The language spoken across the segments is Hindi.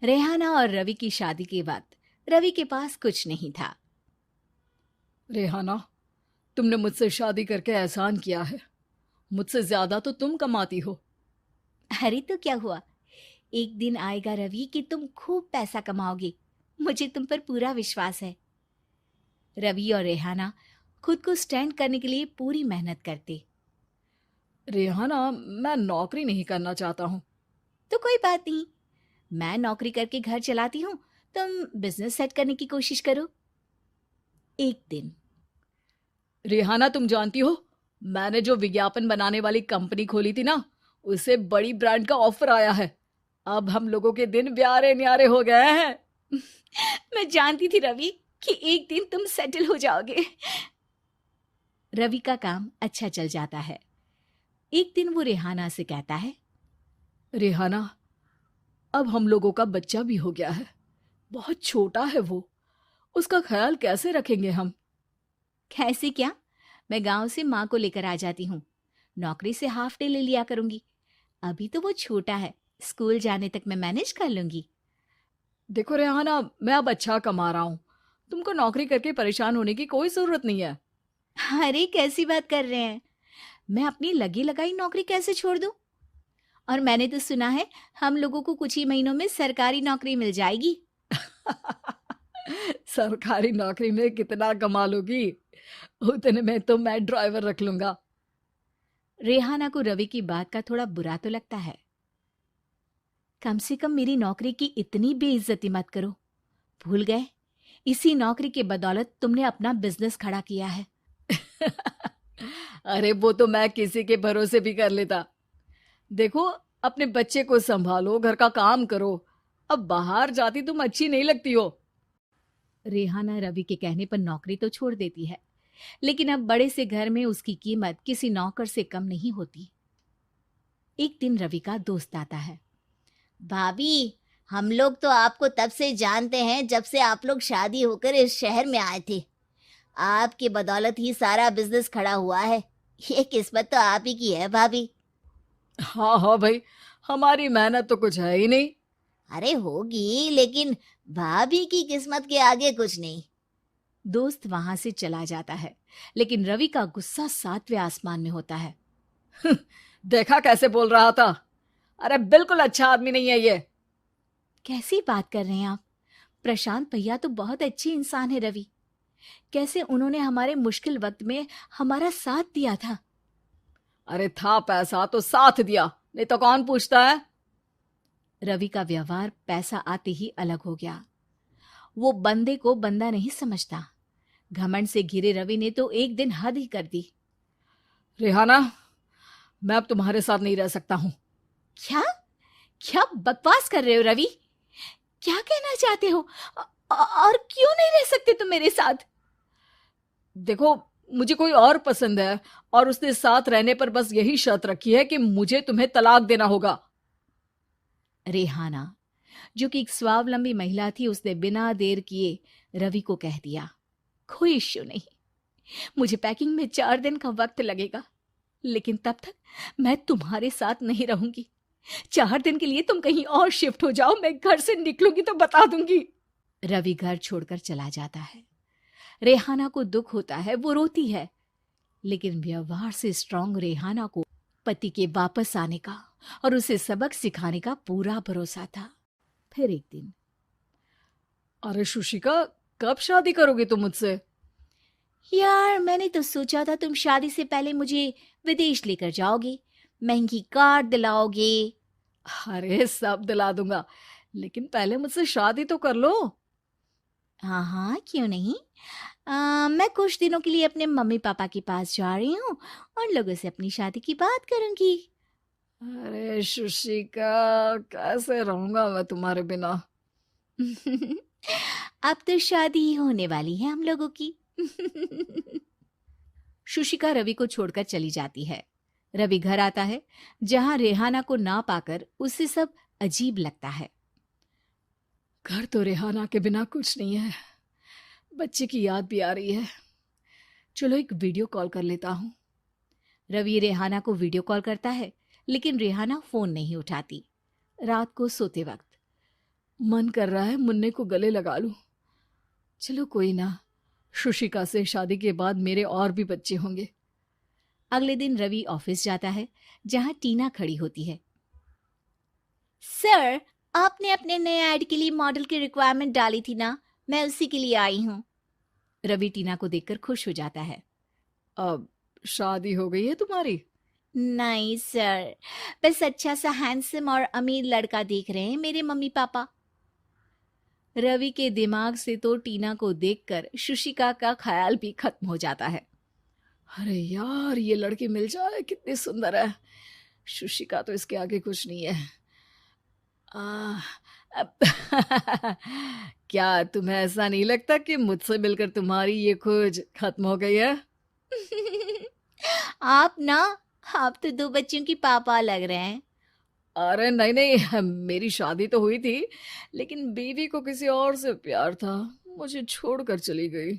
रेहाना और रवि की शादी के बाद रवि के पास कुछ नहीं था। रेहाना, तुमने मुझसे शादी करके एहसान किया है। मुझसे ज्यादा तो तुम कमाती हो। अरे तो क्या हुआ, एक दिन आएगा रवि कि तुम खूब पैसा कमाओगे। मुझे तुम पर पूरा विश्वास है। रवि और रेहाना खुद को स्टैंड करने के लिए पूरी मेहनत करते। रेहाना, मैं नौकरी नहीं करना चाहता हूँ। तो कोई बात नहीं, मैं नौकरी करके घर चलाती हूँ, तुम बिजनेस सेट करने की कोशिश करो। एक दिन रेहाना, तुम जानती हो, मैंने जो विज्ञापन बनाने वाली कंपनी खोली थी ना, उसे बड़ी ब्रांड का ऑफर आया है। अब हम लोगों के दिन ब्यारे न्यारे हो गए हैं। मैं जानती थी रवि कि एक दिन तुम सेटल हो जाओगे। रवि का काम अच्छा चल जाता है। एक दिन वो रेहाना से कहता है, रेहाना, अब हम लोगों का बच्चा भी हो गया है। बहुत छोटा है वो। उसका ख्याल कैसे रखेंगे हम? कैसे क्या, मैं गांव से माँ को लेकर आ जाती हूँ। नौकरी से हाफ डे ले लिया करूंगी। अभी तो वो छोटा है, स्कूल जाने तक मैं मैनेज कर लूंगी। देखो रेहाना, मैं अब अच्छा कमा रहा हूँ। तुमको नौकरी करके परेशान होने की कोई जरूरत नहीं है। अरे कैसी बात कर रहे हैं, मैं अपनी लगी लगाई नौकरी कैसे छोड़ दूं? और मैंने तो सुना है हम लोगों को कुछ ही महीनों में सरकारी नौकरी मिल जाएगी। सरकारी नौकरी में कितना कमा लोगी? उतने में तो मैं ड्राइवर रख लूंगा। रेहाना को रवि की बात का थोड़ा बुरा तो लगता है। कम से कम मेरी नौकरी की इतनी बेइज्जती मत करो। भूल गए, इसी नौकरी के बदौलत तुमने अपना बिजनेस खड़ा किया है। अरे वो तो मैं किसी के भरोसे भी कर लेता। देखो, अपने बच्चे को संभालो, घर का काम करो। अब बाहर जाती तुम अच्छी नहीं लगती हो। रेहाना रवि के कहने पर नौकरी तो छोड़ देती है, लेकिन अब बड़े से घर में उसकी कीमत किसी नौकर से कम नहीं होती। एक दिन रवि का दोस्त आता है। भाभी, हम लोग तो आपको तब से जानते हैं जब से आप लोग शादी होकर इस शहर में आए थे। आपकी बदौलत ही सारा बिजनेस खड़ा हुआ है। ये किस्मत तो आप ही की है भाभी। हाँ हाँ भाई, हमारी मेहनत तो कुछ है ही नहीं। अरे होगी, लेकिन भाभी की किस्मत के आगे कुछ नहीं। दोस्त वहां से चला जाता है, लेकिन रवि का गुस्सा सातवें आसमान में होता है। देखा कैसे बोल रहा था? अरे बिल्कुल अच्छा आदमी नहीं है ये। कैसी बात कर रहे हैं आप? प्रशांत भैया तो बहुत अच्छे इंसान है रवि। कैसे उन्होंने हमारे मुश्किल वक्त में हमारा साथ दिया था। अरे था पैसा तो साथ दिया, नहीं तो कौन पूछता है? रवि का व्यवहार पैसा आते ही अलग हो गया। वो बंदे को बंदा नहीं समझता। घमंड से घिरे रवि ने तो एक दिन हद ही कर दी। रेहाना, मैं अब तुम्हारे साथ नहीं रह सकता हूँ। क्या क्या बकवास कर रहे हो रवि? क्या कहना चाहते हो? और क्यों नहीं रह सकते तुम मेरे साथ? देखो, मुझे कोई और पसंद है, और उसने साथ रहने पर बस यही शर्त रखी है कि मुझे तुम्हें तलाक देना होगा। रेहाना, जो कि एक स्वावलंबी महिला थी, उसने बिना देर किए रवि को कह दिया, कोई इश्यू नहीं, मुझे पैकिंग में 4 दिन का वक्त लगेगा, लेकिन तब तक मैं तुम्हारे साथ नहीं रहूंगी। 4 दिन के लिए तुम कहीं और शिफ्ट हो जाओ, मैं घर से निकलूंगी तो बता दूंगी। रवि घर छोड़कर चला जाता है। रेहाना को दुख होता है, वो रोती है, लेकिन व्यवहार से स्ट्रांग रेहाना को पति के वापस आने का और उसे सबक सिखाने का पूरा भरोसा था। फिर एक दिन, अरे शुशिका, कब शादी करोगी तुम मुझसे? यार मैंने तो सोचा था तुम शादी से पहले मुझे विदेश लेकर जाओगे, महंगी कार दिलाओगे। अरे सब दिला दूंगा, लेकिन पहले मुझसे शादी तो कर लो। हाँ हाँ, क्यों नहीं। मैं कुछ दिनों के लिए अपने मम्मी पापा के पास जा रही हूँ और लोगों से अपनी शादी की बात करूंगी। अरे शुशिका, कैसे रहूंगा मैं तुम्हारे बिना? अब तो शादी ही होने वाली है हम लोगों की। शुशिका रवि को छोड़कर चली जाती है। रवि घर आता है, जहां रेहाना को ना पाकर उसे सब अजीब लगता है। घर तो रेहाना के बिना कुछ नहीं है। बच्चे की याद भी आ रही है। चलो एक वीडियो कॉल कर लेता हूँ। रवि रेहाना को वीडियो कॉल करता है, लेकिन रेहाना फोन नहीं उठाती। रात को सोते वक्त मन कर रहा है मुन्ने को गले लगा लूं। चलो कोई ना, शुशिका से शादी के बाद मेरे और भी बच्चे होंगे। अगले दिन रवि ऑफिस जाता है, जहां टीना खड़ी होती है। सर, आपने अपने नए ऐड के लिए मॉडल की रिक्वायरमेंट डाली थी ना, मैं उसी के लिए आई हूँ। रवि टीना को देखकर खुश हो जाता है। अब शादी हो गई है तुम्हारी? नहीं सर, बस अच्छा सा हैंडसम और अमीर लड़का देख रहे हैं मेरे मम्मी पापा। रवि के दिमाग से तो टीना को देखकर शुशिका का ख्याल भी खत्म हो जाता है। अरे यार, ये लड़की मिल जाए कितनी सुंदर है। शुशिका तो इसके आगे कुछ नहीं है। आ, अब क्या तुम्हें ऐसा नहीं लगता कि मुझसे मिलकर तुम्हारी ये खोज खत्म हो गई है? आप ना, आप तो 2 बच्चों की पापा लग रहे हैं। अरे नहीं नहीं, मेरी शादी तो हुई थी, लेकिन बीवी को किसी और से प्यार था, मुझे छोड़कर चली गई।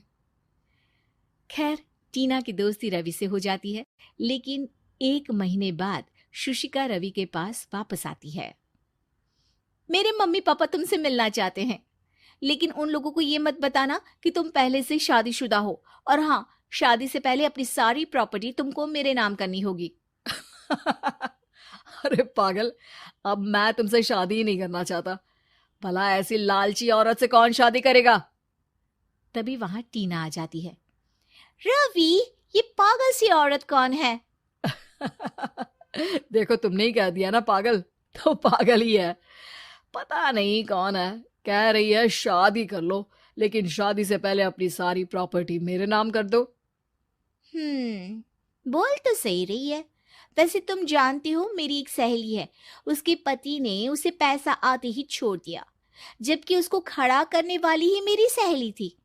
खैर, टीना की दोस्ती रवि से हो जाती है, लेकिन 1 महीने बाद शुशिका रवि के पास वापस आती है। मेरे मम्मी पापा तुमसे मिलना चाहते हैं, लेकिन उन लोगों को ये मत बताना कि तुम पहले से शादीशुदा हो, और हाँ, शादी से पहले अपनी सारी प्रॉपर्टी तुमको मेरे नाम करनी होगी। अरे पागल, अब मैं तुमसे शादी ही नहीं करना चाहता। भला ऐसी लालची औरत से कौन शादी करेगा? तभी वहां टीना आ जाती है। रवि, ये पागल सी औरत कौन है? देखो, तुमने ही कह दिया ना पागल, तो पागल ही है। पता नहीं कौन है, कह रही है शादी कर लो, लेकिन शादी से पहले अपनी सारी प्रॉपर्टी मेरे नाम कर दो। बोल तो सही रही है। वैसे तुम जानती हो, मेरी एक सहेली है, उसके पति ने उसे पैसा आते ही छोड़ दिया, जबकि उसको खड़ा करने वाली ही मेरी सहेली थी।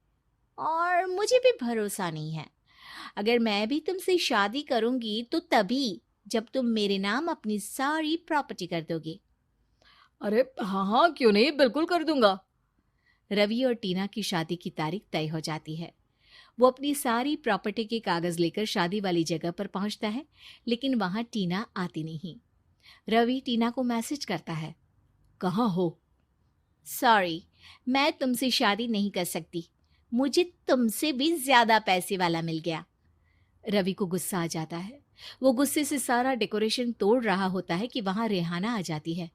और मुझे भी भरोसा नहीं है। अगर मैं भी तुमसे शादी करूंगी तो तभी, जब तुम मेरे नाम अपनी सारी प्रॉपर्टी कर दोगे। अरे हाँ हाँ, क्यों नहीं, बिल्कुल कर दूंगा। रवि और टीना की शादी की तारीख तय हो जाती है। वो अपनी सारी प्रॉपर्टी के कागज लेकर शादी वाली जगह पर पहुंचता है, लेकिन वहां टीना आती नहीं। रवि टीना को मैसेज करता है। कहाँ हो? सॉरी, मैं तुमसे शादी नहीं कर सकती, मुझे तुमसे भी ज्यादा पैसे वाला मिल गया। रवि को गुस्सा आ जाता है। वो गुस्से से सारा डेकोरेशन तोड़ रहा होता है कि वहां रेहाना आ जाती है।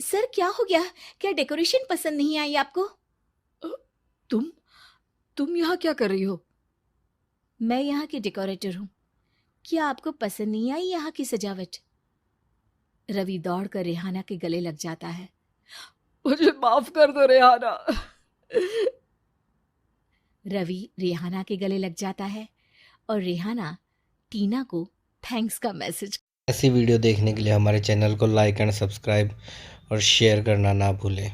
सर, क्या हो गया? क्या डेकोरेशन पसंद नहीं आई आपको? अ, तुम यहाँ क्या कर रही हो? मैं यहाँ की डेकोरेटर हूँ। क्या आपको पसंद नहीं आई यहाँ की सजावट? रवि दौड़कर रेहाना के गले लग जाता है। मुझे माफ कर दो रेहाना। रवि रेहाना के गले लग जाता है और रेहाना टीना को थैंक्स का मैसेज। ऐसी वीडियो देखने के लिए हमारे चैनल को लाइक एंड सब्सक्राइब और शेयर करना ना भूलें।